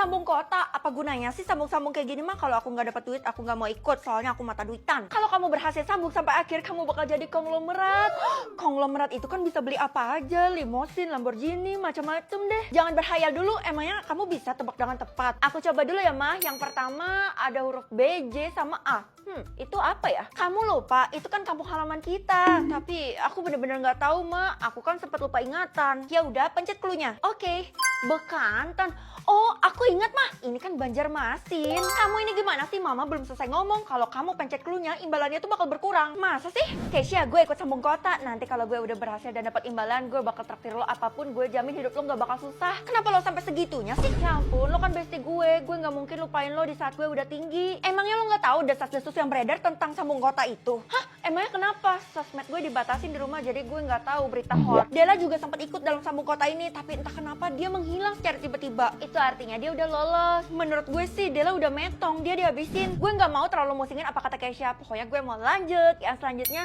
sambung kota. Apa gunanya sih sambung-sambung kayak gini mah? Kalau aku nggak dapat duit, aku nggak mau ikut. Soalnya aku mata duitan. Kalau kamu berhasil sambung sampai akhir, kamu bakal jadi konglomerat. Konglomerat itu kan bisa beli apa aja, limosin, Lamborghini, macam-macam deh. Jangan berhayal dulu, emangnya kamu bisa tebak dengan tepat. Aku coba dulu ya mah. Yang pertama ada huruf B, J, sama A. Itu apa ya? Kamu lupa, itu kan kampung halaman kita. Tapi aku bener-bener nggak tahu mah. Aku kan sempat lupa ingatan. Ya udah, pencet cluenya. Oke. Bekantan. Oh, aku ingat mah. Ini kan Banjarmasin. Kamu ini gimana sih? Mama belum selesai ngomong. Kalau kamu pencet cluenya, imbalannya tuh bakal berkurang. Masa sih? Keisha, gue ikut sambung kota. Nanti kalau gue udah berhasil dan dapat imbalan, gue bakal traktir lo apapun. Gue jamin hidup lo nggak bakal susah. Kenapa lo sampai segitunya sih? Ya ampun, lo kan bestie gue. Gue nggak mungkin lupain lo di saat gue udah tinggi. Emangnya lo nggak tahu desas-desus yang beredar tentang sambung kota itu? Hah? Emangnya kenapa? Sosmed gue dibatasin di rumah, jadi gue nggak tahu berita hoax. Della juga sempat ikut dalam sambung kota ini, tapi entah kenapa dia menghilang secara tiba-tiba. Itu artinya dia udah lolos. Menurut gue sih Della udah metong, dia dihabisin. Gue nggak mau terlalu musingin apa kata Keisha. Pokoknya gue mau lanjut. Yang selanjutnya,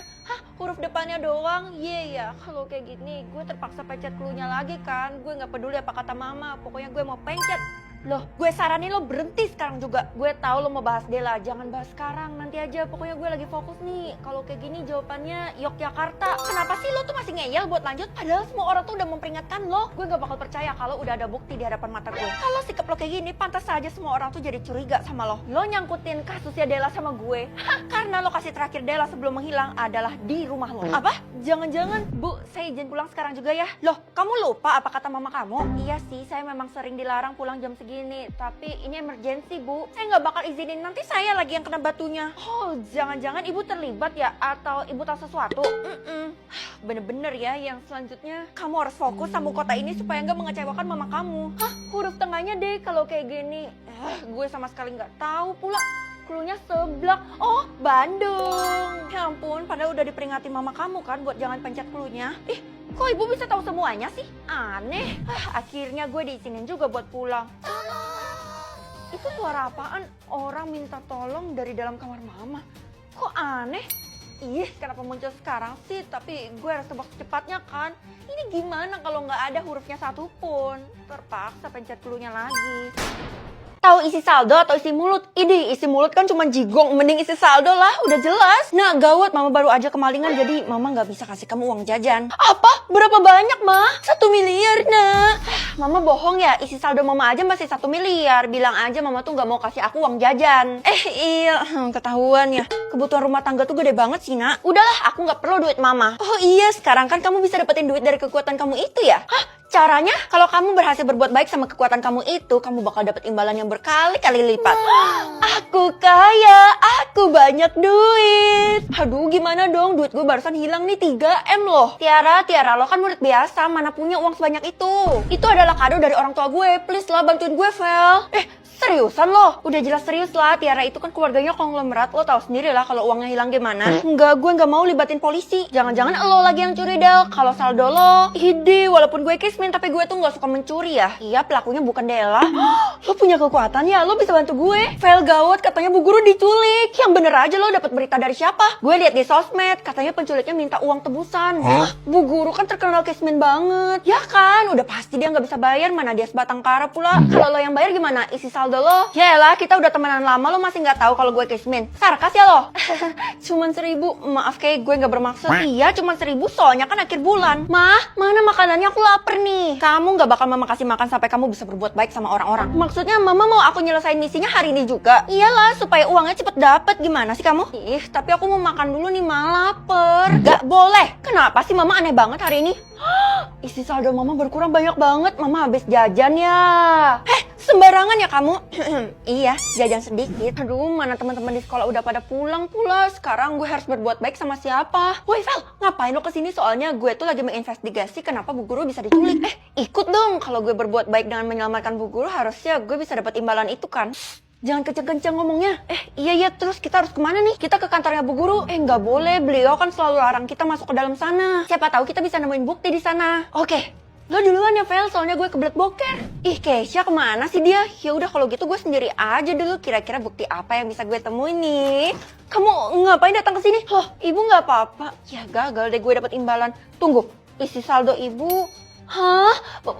huruf depannya doang. Ya, kalau kayak gini gue terpaksa pencet cluenya lagi kan. Gue nggak peduli apa kata mama. Pokoknya gue mau pencet. Loh, gue saranin lo berhenti sekarang juga. Gue tahu lo mau bahas Della, jangan bahas sekarang, nanti aja. Pokoknya gue lagi fokus nih. Kalau kayak gini jawabannya Yogyakarta. Kenapa sih lo tuh masih ngeyel buat lanjut? Padahal semua orang tuh udah memperingatkan lo. Gue gak bakal percaya kalau udah ada bukti di hadapan mata gue. Kalau sikap lo kayak gini, pantas saja semua orang tuh jadi curiga sama lo. Lo nyangkutin kasusnya Della sama gue. Karena lokasi terakhir Della sebelum menghilang adalah di rumah lo. Apa? Jangan-jangan, Bu, saya izin pulang sekarang juga ya. Loh, kamu lupa apa kata mama kamu? Iya sih, saya memang sering dilarang pulang jam segini, tapi ini emergency, Bu. Saya nggak bakal izinin, nanti saya lagi yang kena batunya. Oh, jangan-jangan ibu terlibat ya? Atau ibu tahu sesuatu? Bener-bener ya, yang selanjutnya kamu harus fokus sambung kota ini supaya nggak mengecewakan mama kamu. Huruf tengahnya deh kalau kayak gini. Gue sama sekali nggak tahu pula. Cluenya seblak. Oh, Bandung. Ya ampun, padahal udah diperingati mama kamu kan buat jangan pencet cluenya. Kok ibu bisa tahu semuanya sih? Aneh. Akhirnya gue diizinin juga buat pulang. Itu suara apaan? Orang minta tolong dari dalam kamar mama. Kok aneh? Kenapa muncul sekarang sih? Tapi gue harus tebak secepatnya kan? Ini gimana kalau nggak ada hurufnya satu pun? Terpaksa pencet cluenya lagi. Tahu isi saldo atau isi mulut? Isi mulut kan cuma jigong, mending isi saldo lah, udah jelas. Nah gawat, mama baru aja kemalingan, jadi mama nggak bisa kasih kamu uang jajan. Apa? Berapa banyak, Ma? 1 miliar, nak. Mama bohong ya, isi saldo mama aja masih 1 miliar. Bilang aja mama tuh nggak mau kasih aku uang jajan. Iya, ketahuan ya. Kebutuhan rumah tangga tuh gede banget sih, nak. Udahlah, aku nggak perlu duit mama. Oh iya, sekarang kan kamu bisa dapetin duit dari kekuatan kamu itu ya? Caranya, kalau kamu berhasil berbuat baik sama kekuatan kamu itu, kamu bakal dapet imbalan yang berkali-kali lipat. Aku kaya, aku banyak duit. Aduh, gimana dong? Duit gue barusan hilang nih 3M loh. Tiara, lo kan murid biasa, mana punya uang sebanyak itu? Itu adalah kado dari orang tua gue. Please lah, bantuin gue, Vel. Seriusan lo? Udah jelas serius lah, Tiara itu kan keluarganya konglomerat. Lo tahu sendiri lah kalau uangnya hilang gimana. Enggak, gue nggak mau libatin polisi. Jangan-jangan lo lagi yang curi, Del. Kalau saldo lo, walaupun gue kismin, tapi gue tuh nggak suka mencuri ya. Iya, pelakunya bukan Della. Lo punya kekuatan ya, lo bisa bantu gue. File gawat, katanya bu guru diculik. Yang bener aja lo dapat berita dari siapa? Gue lihat di sosmed, katanya penculiknya minta uang tebusan. Bu guru kan terkenal kismin banget. Ya kan, udah pasti dia nggak bisa bayar, mana dia sebatang kara pula. Kalau lo yang bayar gimana? Isi saldo lo? Yaelah, kita udah temenan lama, lo masih nggak tahu kalau gue kismin. Sarkas ya lo? Cuman 1.000, maaf kayak gue nggak bermaksud. Iya, cuman 1.000 soalnya kan akhir bulan. Mah, mana makanannya, aku lapar nih. Kamu nggak bakal mama kasih makan sampai kamu bisa berbuat baik sama orang-orang. Maksudnya mama mau aku nyelesain misinya hari ini juga? Iyalah, supaya uangnya cepet dapet. Gimana sih kamu? Tapi aku mau makan dulu nih, ma, lapar. Gak boleh. Kenapa sih mama aneh banget hari ini? Isi saldo mama berkurang banyak banget. Mama habis jajan ya. Sembarangan ya kamu. Iya, jajan sedikit. Aduh, mana teman-teman di sekolah udah pada pulang pula. Sekarang gue harus berbuat baik sama siapa? Woi Vel, ngapain lo kesini? Soalnya gue tuh lagi menginvestigasi kenapa bu guru bisa diculik. Ikut dong. Kalau gue berbuat baik dengan menyelamatkan bu guru, harusnya gue bisa dapat imbalan itu kan. Jangan kenceng-kenceng ngomongnya. Iya, terus kita harus kemana nih? Kita ke kantornya bu guru. Nggak boleh, beliau kan selalu larang kita masuk ke dalam sana. Siapa tahu kita bisa nemuin bukti di sana. Oke. Lo duluan ya, Vel, soalnya gue kebelet boker. Keisha kemana sih dia? Ya udah kalau gitu gue sendiri aja dulu. Kira-kira bukti apa yang bisa gue temuin nih? Kamu ngapain datang ke sini? Loh, ibu nggak apa-apa. Ya gagal deh gue dapet imbalan. Tunggu, isi saldo ibu. Hah?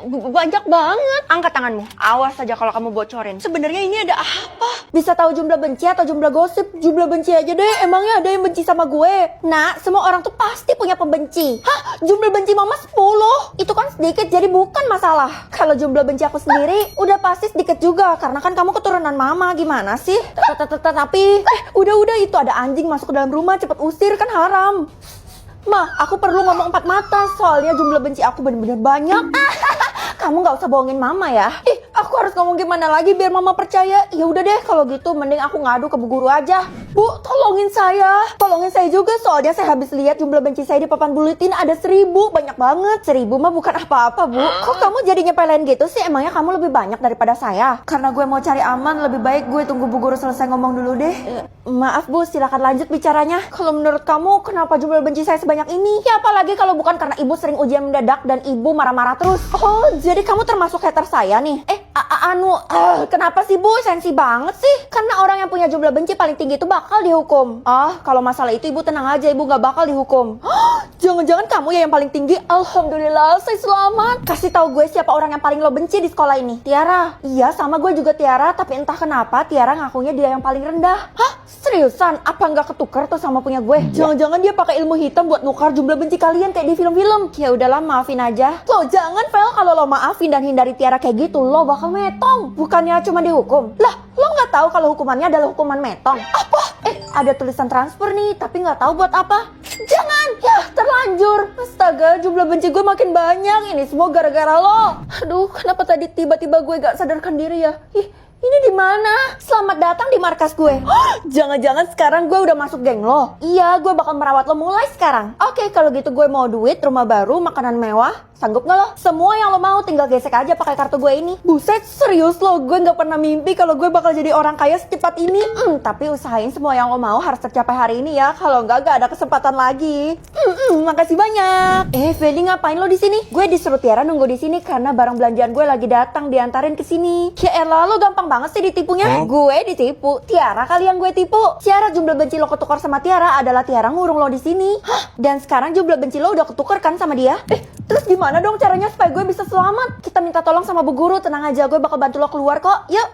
Banyak banget. Angkat tanganmu. Awas saja kalau kamu bocorin. Sebenarnya ini ada apa? Bisa tahu jumlah benci atau jumlah gosip? Jumlah benci aja deh. Emangnya ada yang benci sama gue? Nah, semua orang tuh pasti punya pembenci. Hah? Jumlah benci mama 10. Itu kan sedikit, jadi bukan masalah. Kalau jumlah benci aku sendiri, udah pasti sedikit juga. Karena kan kamu keturunan mama. Gimana sih? Tapi, udah itu ada anjing masuk ke dalam rumah. Cepet usir, kan haram. Ma, aku perlu ngomong 4 mata, soalnya jumlah benci aku bener-bener banyak. Kamu nggak usah bohongin mama ya. Aku harus ngomong gimana lagi biar mama percaya. Ya udah deh, kalau gitu mending aku ngadu ke bu guru aja. Bu, tolongin saya. Tolongin saya juga, soalnya saya habis lihat jumlah benci saya di papan buletin ada 1000. Banyak banget. 1000 mah bukan apa-apa, Bu. Kok kamu jadi nyepelin gitu sih? Emangnya kamu lebih banyak daripada saya? Karena gue mau cari aman, lebih baik gue tunggu bu guru selesai ngomong dulu deh. Maaf Bu, silakan lanjut bicaranya. Kalau menurut kamu, kenapa jumlah benci saya sebanyak ini? Ya apalagi kalau bukan karena ibu sering ujian mendadak dan ibu marah-marah terus. Oh, jadi kamu termasuk hater saya nih? Kenapa sih Bu? Sensi banget sih. Karena orang yang punya jumlah benci paling tinggi itu bakal dihukum. Kalau masalah itu ibu tenang aja, ibu gak bakal dihukum. Jangan-jangan kamu ya yang paling tinggi? Alhamdulillah, saya selamat. Kasih tahu gue siapa orang yang paling lo benci di sekolah ini. Tiara. Iya, sama gue juga Tiara, tapi entah kenapa Tiara ngakunya dia yang paling rendah. Hah? Seriusan? Apa nggak ketukar tuh sama punya gue? Jangan-jangan dia pakai ilmu hitam buat nukar jumlah benci kalian kayak di film-film. Ya udahlah, maafin aja. Lo jangan, Vel, kalau lo maafin dan hindari Tiara kayak gitu, lo bakal metong. Bukannya cuma dihukum. Lah, lo nggak tahu kalau hukumannya adalah hukuman metong? Apa? Ada tulisan transfer nih, tapi nggak tahu buat apa. Jangan! Ya, terlanjur. Astaga, jumlah benci gue makin banyak. Ini semua gara-gara lo. Aduh, kenapa tadi tiba-tiba gue gak sadarkan diri ya? Ini di mana? Selamat datang di markas gue. Jangan-jangan sekarang gue udah masuk geng lo. Iya, gue bakal merawat lo mulai sekarang. Oke, kalau gitu gue mau duit, rumah baru, makanan mewah. Sanggup gak lo? Semua yang lo mau tinggal gesek aja pakai kartu gue ini. Buset, serius lo? Gue gak pernah mimpi kalau gue bakal jadi orang kaya secepat ini. Tapi usahain semua yang lo mau harus tercapai hari ini ya. Kalau enggak, gak ada kesempatan lagi. Makasih banyak. Feli, ngapain lo di sini? Gue disuruh Tiara nunggu di sini karena barang belanjaan gue lagi datang diantarin ke sini. Ya elah, lo gampang banget sih ditipunya. Gue ditipu. Tiara kali yang gue tipu. Tiara jumlah benci lo ketukar sama Tiara adalah Tiara ngurung lo di sini. Dan sekarang jumlah benci lo udah ketukar kan sama dia? Terus gimana dong caranya supaya gue bisa selamat? Kita minta tolong sama bu guru, tenang aja, gue bakal bantu lo keluar kok. Yuk.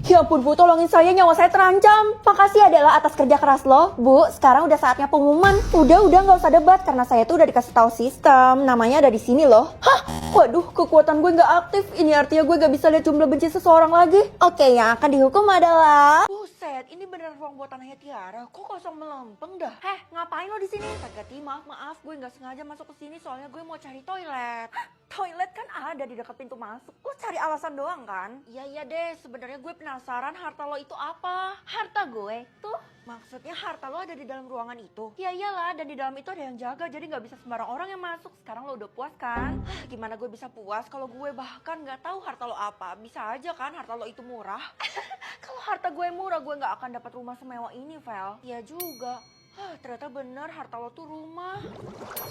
Ya ampun Bu, tolongin saya, nyawa saya terancam. Makasih adalah atas kerja keras lo. Bu, sekarang udah saatnya pengumuman. Udah nggak usah debat karena saya tuh udah dikasih tahu sistem. Namanya ada di sini loh. Hah? Waduh, kekuatan gue nggak aktif. Ini artinya gue nggak bisa lihat jumlah benci seseorang lagi. Oke, yang akan dihukum adalah... Buset, ini beneran ruang buat tanahnya Tiara. Kok kosong melempeng dah? Ngapain lo di sini? Tagati, maaf, gue nggak sengaja masuk ke sini soalnya gue mau cari toilet. Toilet kan ada di dekat pintu masuk. Lo cari alasan doang kan? Iya deh, sebenarnya gue penasaran harta lo itu apa? Harta gue tuh? Maksudnya harta lo ada di dalam ruangan itu? Ya iyalah, dan di dalam itu ada yang jaga, jadi nggak bisa sembarang orang yang masuk. Sekarang lo udah puas kan? Gimana gue bisa puas kalau gue bahkan nggak tahu harta lo apa? Bisa aja kan harta lo itu murah? Kalau harta gue murah, gue nggak akan dapat rumah semewah ini, Vel. Ya juga. Ternyata bener harta lo tuh rumah.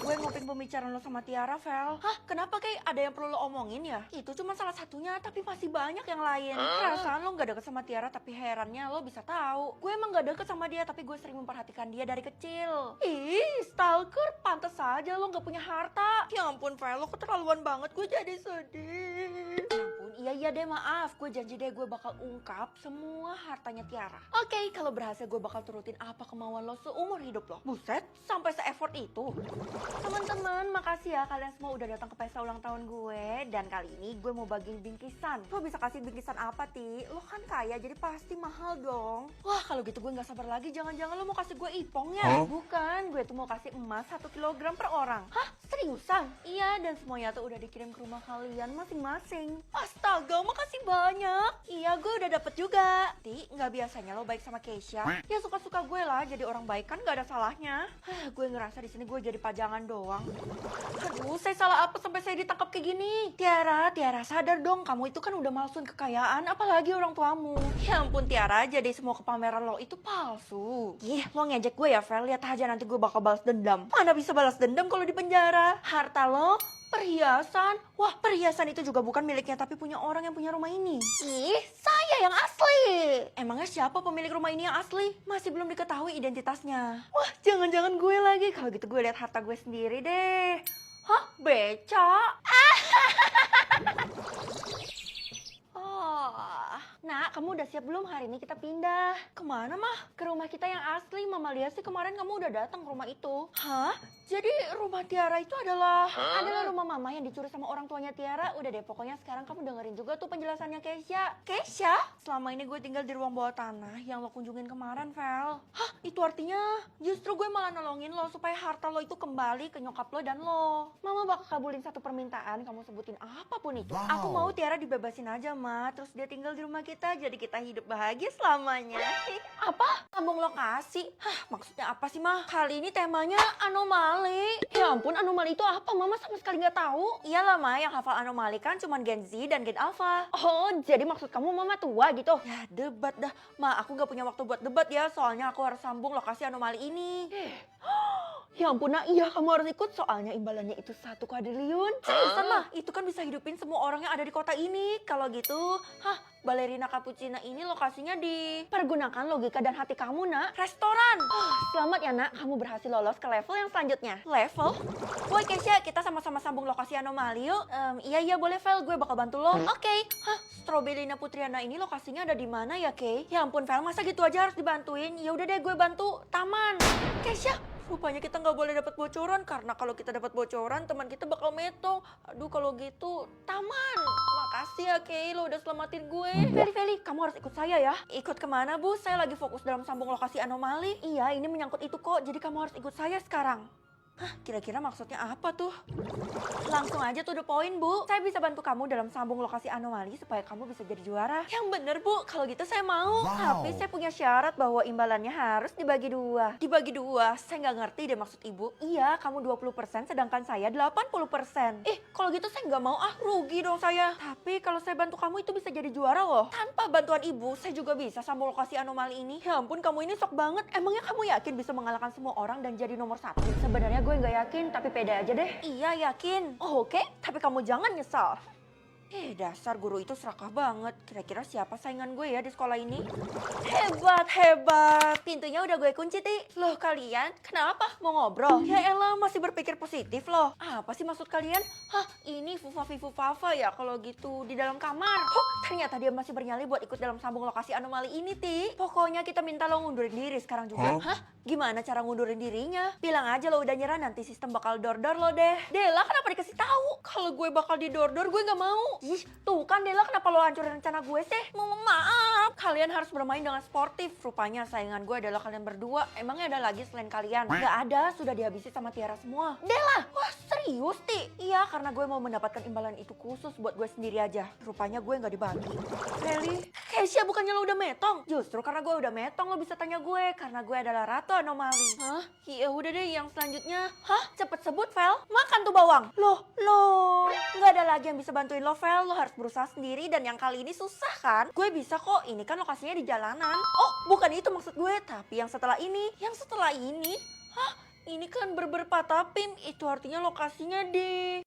Gue nguping pembicaraan lo sama Tiara, Vel. Kenapa kayak ada yang perlu lo omongin ya? Itu cuma salah satunya, tapi masih banyak yang lain. Perasaan lo gak deket sama Tiara, tapi herannya lo bisa tahu. Gue emang gak deket sama dia, tapi gue sering memperhatikan dia dari kecil. Ih, stalker, pantes aja lo gak punya harta. Ya ampun, Vel, lo keterlaluan banget, gue jadi sedih. Ya ampun, iya deh, maaf. Gue janji deh gue bakal ungkap semua hartanya Tiara. Oke, kalau berhasil gue bakal turutin apa kemauan lo seumur hidup lo. Buset, sampai se-effort itu. Teman-teman, makasih ya kalian semua udah datang ke pesta ulang tahun gue. Dan kali ini gue mau bagiin bingkisan. Lo bisa kasih bingkisan apa, Ti? Lo kan kaya, jadi pasti mahal dong. Wah, kalau gitu gue gak sabar lagi. Jangan-jangan lo mau kasih gue ipong ya? Bukan, gue tuh mau kasih emas 1 kilogram per orang. Hah? Seriusan? Iya, dan semuanya tuh udah dikirim ke rumah kalian masing-masing. Astaga, makasih banyak. Iya, gue udah dapet juga. Ti, gak biasanya lo baik sama Keisha? Ya suka-suka gue lah, jadi orang baik kan gak ada salahnya. Gue ngerasa di sini gue jadi pajangan doang. Aduh, saya salah apa sampai saya ditangkap kayak gini? Tiara, sadar dong, kamu itu kan udah malsuin kekayaan, apalagi orang tuamu. Ya ampun Tiara, jadi semua kepameran lo itu palsu. Lo ngejek gue ya, Vel? Lihat aja nanti gue bakal balas dendam. Mana bisa balas dendam kalau di penjara? Harta lo, perhiasan. Wah, perhiasan itu juga bukan miliknya, tapi punya orang yang punya rumah ini. Saya yang asli. Emangnya siapa pemilik rumah ini yang asli? Masih belum diketahui identitasnya. Wah, jangan-jangan gue lagi. Kalau gitu gue lihat harta gue sendiri deh. Hah? Beca? Oh, nak, kamu udah siap belum? Hari ini kita pindah. Kemana, mah? Ke rumah kita yang asli. Mama lihat sih kemarin kamu udah datang ke rumah itu. Hah? Jadi rumah Tiara itu adalah rumah mama yang dicuri sama orang tuanya Tiara. Udah deh, pokoknya sekarang kamu dengerin juga tuh penjelasannya Keisha. Keisha? Selama ini gue tinggal di ruang bawah tanah yang lo kunjungin kemarin, Vel. Hah? Itu artinya justru gue malah nolongin lo supaya harta lo itu kembali ke nyokap lo dan lo. Mama bakal kabulin satu permintaan, kamu sebutin apapun itu. Wow. Aku mau Tiara dibebasin aja, Ma. Terus dia tinggal di rumah kita, jadi kita hidup bahagia selamanya. Apa? Sambung lokasi? Hah, maksudnya apa sih, Ma? Kali ini temanya anomali. Ya ampun, anomali itu apa? Mama sama sekali nggak tahu. Iyalah, Ma, yang hafal anomali kan cuma Gen Z dan Gen Alpha. Oh, jadi maksud kamu Mama tua gitu? Ya, debat dah. Ma, aku nggak punya waktu buat debat ya, soalnya aku harus sambung lokasi anomali ini. Ya ampun, nah iya kamu harus ikut soalnya imbalannya itu 1 kuadriliun. Seriusan mah, itu kan bisa hidupin semua orang yang ada di kota ini. Kalau gitu, balerina cappuccino ini lokasinya dipergunakan logika dan hati kamu, nak. Restoran. Selamat ya, nak, kamu berhasil lolos ke level yang selanjutnya. Level? Woi Keisha, kita sama-sama sambung lokasi anomali yuk. Iya boleh Vel, gue bakal bantu lo. Oke. Strobelina Putriana ini lokasinya ada di mana ya, Kay? Ya ampun Vel, masa gitu aja harus dibantuin? Ya udah deh, gue bantu. Taman. Keisha, rupanya kita nggak boleh dapat bocoran karena kalau kita dapat bocoran teman kita bakal metong. Aduh kalau gitu taman. Makasih ya Kay, lo udah selamatin gue. Feli, kamu harus ikut saya ya. Ikut kemana Bu? Saya lagi fokus dalam sambung lokasi anomali. Iya, ini menyangkut itu kok. Jadi kamu harus ikut saya sekarang. Kira-kira maksudnya apa tuh? Langsung aja to the point, Bu. Saya bisa bantu kamu dalam sambung lokasi anomali supaya kamu bisa jadi juara. Yang bener, Bu. Kalau gitu saya mau. Wow. Tapi saya punya syarat bahwa imbalannya harus dibagi 2. Dibagi 2? Saya nggak ngerti deh maksud Ibu. Iya, kamu 20% sedangkan saya 80%. Kalau gitu saya nggak mau. Rugi dong saya. Tapi kalau saya bantu kamu itu bisa jadi juara loh. Tanpa bantuan Ibu, saya juga bisa sambung lokasi anomali ini. Ya ampun, kamu ini sok banget. Emangnya kamu yakin bisa mengalahkan semua orang dan jadi nomor 1? Sebenarnya gue nggak yakin, tapi pede aja deh. Iya, yakin. Oh, oke, tapi kamu jangan nyesal. Dasar guru itu serakah banget. Kira-kira siapa saingan gue ya di sekolah ini? Hebat. Pintunya udah gue kunci, Ti. Loh, kalian kenapa? Mau ngobrol? Ya elah, masih berpikir positif loh. Apa sih maksud kalian? Ini Fufa ya kalau gitu di dalam kamar. Ternyata dia masih bernyali buat ikut dalam sambung lokasi anomali ini, Ti. Pokoknya kita minta lo ngundurin diri sekarang juga. Gimana cara ngundurin dirinya? Bilang aja lo udah nyerah, nanti sistem bakal dor-dor lo deh. Dela, kenapa dikasih tahu? Kalau gue bakal didor-dor, gue nggak mau. Tuh kan Dela, kenapa lo hancurin rencana gue sih? Maaf, kalian harus bermain dengan sportif. Rupanya saingan gue adalah kalian berdua. Emangnya ada lagi selain kalian? Gak ada, sudah dihabisi sama Tiara semua. Dela, wah serius Ti? Iya, karena gue mau mendapatkan imbalan itu khusus buat gue sendiri aja. Rupanya gue nggak dibagi. Really? Keisha, bukannya lo udah metong? Justru karena gue udah metong lo bisa tanya gue. Karena gue adalah ratu anomali. Ya udah deh, yang selanjutnya. Cepet sebut, Vel. Makan tuh bawang. Loh. Nggak ada lagi yang bisa bantuin lo, Vel. Lo harus berusaha sendiri dan yang kali ini susah kan? Gue bisa kok, ini kan lokasinya di jalanan. Oh, bukan itu maksud gue, tapi yang setelah ini. Ini kan berber patapim, itu artinya lokasinya di